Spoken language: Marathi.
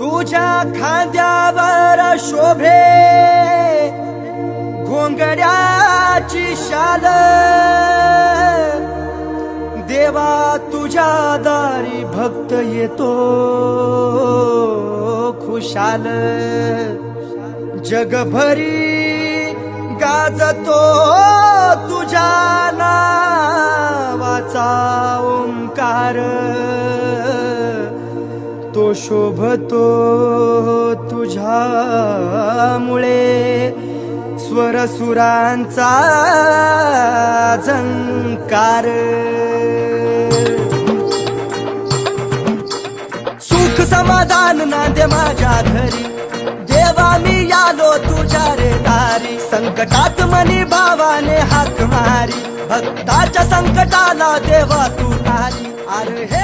तुझ्या खांद्यावर शोभे घोंगड्याची शाल, देवा तुझ्या दारी भक्त येतो खुशाल। जगभरी गाजतो तुझ्या नावाचा ओंकार, तो शोभतो तुझ्यामुळे स्वरसुरांचा झंकार। सुख समाधान नांदे माझ्या घरी, देवा मी आलो तुझ्या रे दारी। संकटात मनी भावाने हाक मारी, भक्ताच्या संकटाला देवा तू तारी। अरे हे